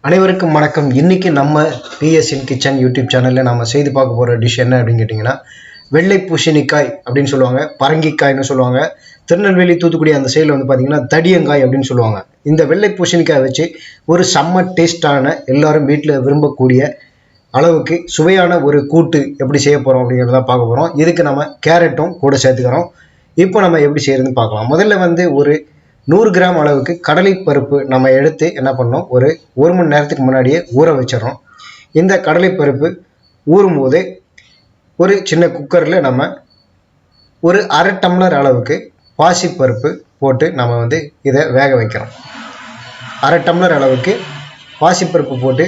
அனைவருக்கும் வணக்கம். இன்னைக்கு நம்ம பிஎஸ்என் கிச்சன் யூடியூப் சேனல்ல நம்ம செய்து பார்க்க போற டிஷ் என்ன அப்படின்னு கேட்டிங்கன்னா, வெள்ளை பூசணிக்காய் அப்படின்னு சொல்லுவாங்க, பரங்கிக்காய்னு சொல்லுவாங்க. திருநெல்வேலி, தூத்துக்குடி அந்த சைடில் வந்து பார்த்தீங்கன்னா தடியங்காய் அப்படின்னு சொல்லுவாங்க. இந்த வெள்ளை பூசணிக்காய் வச்சு ஒரு செம்ம டேஸ்டான, எல்லாரும் வீட்டில் விரும்பக்கூடிய அளவுக்கு சுவையான ஒரு கூட்டு எப்படி செய்ய போகிறோம் அப்படிங்கிறத பார்க்க போகிறோம். இதுக்கு நம்ம கேரட்டும் கூட சேர்த்துக்கிறோம். இப்போ நம்ம எப்படி செய்யறதுன்னு பார்க்கலாம். முதல்ல வந்து ஒரு 100 கிராம் அளவுக்கு கடலை பருப்பு நம்ம எடுத்து என்ன பண்ணோம், ஒரு மணி நேரத்துக்கு முன்னாடியே ஊற வச்சிடறோம். இந்த கடலை பருப்பு ஊறும் போது ஒரு சின்ன குக்கரில் நம்ம ஒரு அரை டம்ளர் அளவுக்கு பாசிப்பருப்பு போட்டு நம்ம வந்து இதை வேக வைக்கிறோம். அரை டம்ளர் அளவுக்கு பாசிப்பருப்பு போட்டு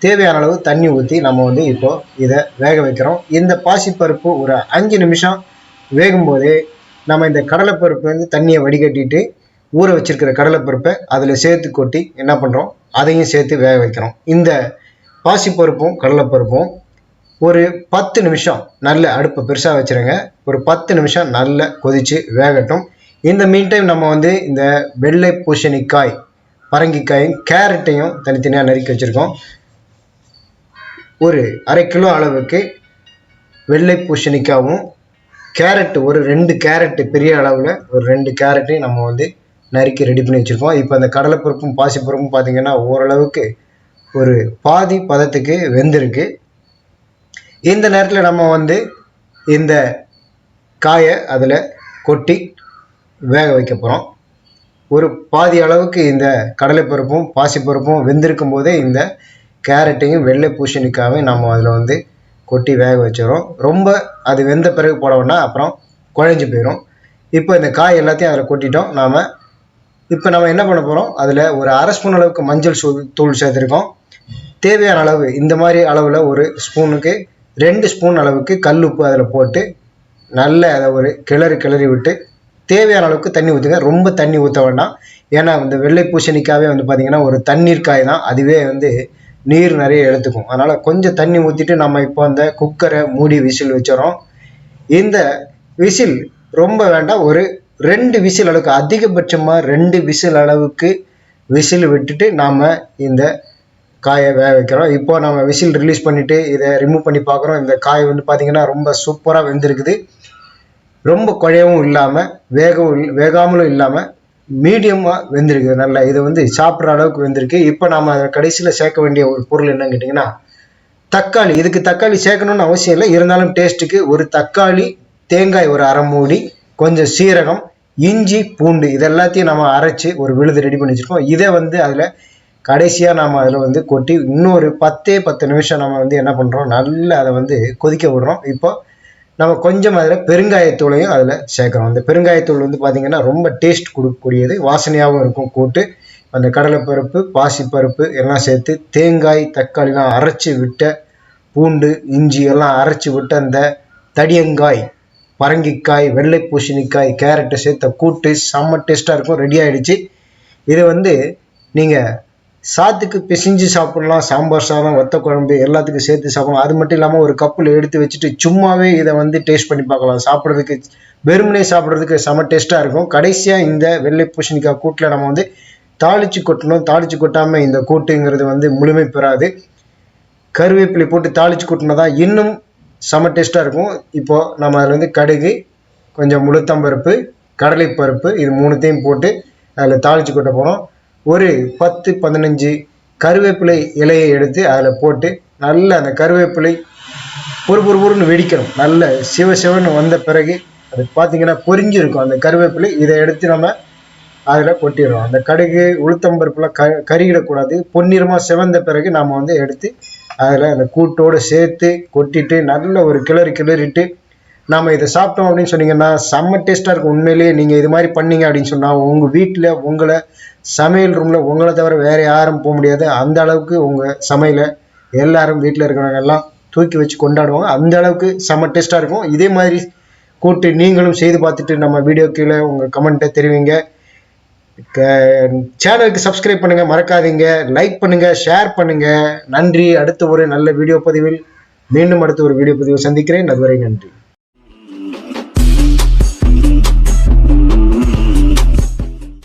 தேவையான அளவு தண்ணி ஊற்றி நம்ம வந்து இப்போ இதை வேக வைக்கிறோம். இந்த பாசிப்பருப்பு ஒரு 5 நிமிஷம் வேகும்போதே நம்ம இந்த கடலைப்பருப்பு வந்து தண்ணியை வடிகட்டிட்டு ஊற வச்சிருக்கிற கடலைப்பருப்பை அதில் சேர்த்து கொட்டி என்ன பண்ணுறோம், அதையும் சேர்த்து வேக வைக்கிறோம். இந்த பாசிப்பருப்பும் கடலைப்பருப்பும் ஒரு 10 நிமிஷம் நல்ல அடுப்பை பெருசாக வச்சுருங்க. ஒரு 10 நிமிஷம் நல்ல கொதித்து வேகட்டும். இந்த மீன் டைம் நம்ம வந்து இந்த வெள்ளை பூசணிக்காய், பரங்கிக்காயும் கேரட்டையும் தனித்தனியாக நறுக்கி வச்சுருக்கோம். ஒரு அரை கிலோ அளவுக்கு வெள்ளை பூசணிக்காயும் கேரட், ஒரு 2 கேரட்டு, பெரிய அளவில் ஒரு 2 கேரட்டையும் நம்ம வந்து நறுக்கி ரெடி பண்ணி வச்சுருக்கோம். இப்போ அந்த கடலைப்பருப்பும் பாசிப்பருப்பும் பார்த்திங்கன்னா ஓரளவுக்கு ஒரு பாதி பதத்துக்கு வெந்திருக்கு. இந்த நேரத்தில் நம்ம வந்து இந்த காயை அதில் கொட்டி வேக வைக்க போகிறோம். ஒரு பாதி அளவுக்கு இந்த கடலைப்பருப்பும் பாசிப்பருப்பும் வெந்திருக்கும் போதே இந்த கேரட்டையும் வெள்ளை பூசணிக்காயும் நம்ம அதில் வந்து கொட்டி வேக வச்சிடறோம். ரொம்ப அது வெந்த பிறகு போடணும்னா அப்புறம் குழஞ்சி போயிடும். இப்போ இந்த காய் எல்லாத்தையும் அதில் கொட்டிட்டோம். இப்போ நம்ம என்ன பண்ண போகிறோம், அதில் ஒரு அரை ஸ்பூன் அளவுக்கு மஞ்சள் தூள் சேர்த்துருக்கோம். தேவையான அளவு இந்த மாதிரி அளவில் ஒரு ஸ்பூனுக்கு 2 ஸ்பூன் அளவுக்கு கல் உப்பு அதில் போட்டு நல்ல அதை ஒரு கிளறி விட்டு தேவையான அளவுக்கு தண்ணி ஊற்றுங்க. ரொம்ப தண்ணி ஊற்ற வேண்டாம். ஏன்னா இந்த வெள்ளை பூசணிக்காவே வந்து பார்த்திங்கன்னா ஒரு தண்ணீர் காய் தான், அதுவே வந்து நீர் நிறைய எடுத்துக்கும். அதனால் கொஞ்சம் தண்ணி ஊற்றிட்டு நம்ம இப்போ அந்த குக்கரை மூடி விசில் வச்சிடறோம். இந்த விசில் ரொம்ப வேண்டாம், ஒரு 2 விசில் அளவுக்கு, அதிகபட்சமாக 2 விசில் அளவுக்கு விசில் விட்டுட்டு நாம் இந்த காயை வேக வைக்கிறோம். இப்போ நம்ம விசில் ரிலீஸ் பண்ணிவிட்டு இதை ரிமூவ் பண்ணி பார்க்குறோம். இந்த காய் வந்து பார்த்திங்கன்னா ரொம்ப சூப்பராக வெந்திருக்குது. ரொம்ப குழையவும் இல்லாமல் வேகாமலும் இல்லாமல் மீடியமாக வெந்திருக்குது. நல்லா இது வந்து சாப்பிட்ற அளவுக்கு வெந்திருக்கு. இப்போ நாம் அதை கடைசியில் சேர்க்க வேண்டிய ஒரு பொருள் என்னன்னு கேட்டிங்கன்னா தக்காளி. இதுக்கு தக்காளி சேர்க்கணும்னு அவசியம் இல்லை, இருந்தாலும் டேஸ்ட்டுக்கு ஒரு தக்காளி, தேங்காய் ஒரு அரை மூடி, கொஞ்சம் சீரகம், இஞ்சி, பூண்டு இது எல்லாத்தையும் நம்ம அரைச்சி ஒரு விழுது ரெடி பண்ணி வச்சுருக்கோம். இதை வந்து அதில் கடைசியாக நாம் அதில் வந்து கொட்டி இன்னொரு 10 நிமிஷம் நம்ம வந்து என்ன பண்ணுறோம், நல்லா அதை வந்து கொதிக்க விடுறோம். இப்போ நம்ம கொஞ்சம் அதில் பெருங்காயத்தூளையும் அதில் சேர்க்குறோம். அந்த பெருங்காயத்தூள் வந்து பார்த்திங்கன்னா ரொம்ப டேஸ்ட் கொடுக்கக்கூடியது, வாசனையாகவும் இருக்கும் கூட்டு. அந்த கடலைப்பருப்பு, பாசிப்பருப்பு எல்லாம் சேர்த்து தேங்காய், தக்காளிலாம் அரைச்சி விட்ட, பூண்டு, இஞ்சி எல்லாம் அரைச்சி விட்டு அந்த தடியங்காய், பரங்கிக்காய், வெள்ளை பூசணிக்காய், கேரட்டை சேர்த்த கூட்டு செம்ம டேஸ்ட்டாக இருக்கும். ரெடி ஆகிடுச்சு. இதை வந்து நீங்கள் சாத்துக்கு பிசைஞ்சு சாப்பிட்லாம், சாம்பார் சாதம், வத்த குழம்பு எல்லாத்துக்கும் சேர்த்து சாப்பிடலாம். அது மட்டும் இல்லாமல் ஒரு கப்பில் எடுத்து வச்சுட்டு சும்மாவே இதை வந்து டேஸ்ட் பண்ணி பார்க்கலாம். சாப்பிட்றதுக்கு, வெறுமனே சாப்பிட்றதுக்கு செம்ம டேஸ்ட்டாக இருக்கும். கடைசியாக இந்த வெள்ளை பூசணிக்காய் கூட்டில் நம்ம வந்து தாளித்து கொட்டணும். தாளித்து கொட்டாமல் இந்த கூட்டுங்கிறது வந்து முழுமை பெறாது. கருவேப்பிலை போட்டு தாளித்து கொட்டினா தான் இன்னும் செம டேஸ்ட்டாக இருக்கும். இப்போது நம்ம அதில் வந்து கடுகு, கொஞ்சம் உளுத்தம்பருப்பு, கடலைப்பருப்பு இது 3த்தையும் போட்டு அதில் தாளித்து கொட்ட போகிறோம். ஒரு 10-15 கருவேப்பிலை இலையை எடுத்து அதில் போட்டு நல்ல அந்த கருவேப்பிலை பொறுன்னு வெடிக்கணும். நல்ல சிவன்னு வந்த பிறகு அது பார்த்திங்கன்னா பொரிஞ்சிருக்கும் அந்த கருவேப்பிலை. இதை எடுத்து நம்ம அதில் கொட்டிடுறோம். அந்த கடுகு, உளுத்தம்பருப்புலாம் கருகிடக்கூடாது. பொன்னிறமாக சிவந்த பிறகு நம்ம வந்து எடுத்து அதில் அந்த கூட்டோடு சேர்த்து கொட்டிட்டு நல்ல ஒரு கிளறிட்டு நாம் இதை சாப்பிட்டோம் அப்படின்னு சொன்னீங்கன்னா செம்ம டேஸ்ட்டாக இருக்கும். உண்மையிலேயே நீங்கள் இது மாதிரி பண்ணீங்க அப்படின்னு சொன்னால் உங்கள் வீட்டில், உங்களை சமையல் ரூமில் உங்களை தவிர வேறு யாரும் போக முடியாது. அந்த அளவுக்கு உங்கள் சமையலை எல்லாரும் வீட்டில் இருக்கிறவங்க எல்லாம் தூக்கி வச்சு கொண்டாடுவாங்க. அந்த அளவுக்கு செம்ம டேஸ்ட்டாக இருக்கும். இதே மாதிரி கூட்டு நீங்களும் செய்து பார்த்துட்டு நம்ம வீடியோ கீழே உங்கள் கமெண்ட்டை தெரிவிங்க. சேனலுக்கு சப்ஸ்கிரைப் பண்ணுங்க, மறக்காதீங்க. லைக் பண்ணுங்க, ஷேர் பண்ணுங்க. நன்றி. அடுத்த ஒரு நல்ல வீடியோ பதிவில் மீண்டும் அடுத்த ஒரு வீடியோ பதிவில் சந்திக்கிறேன். அதுவரை நன்றி.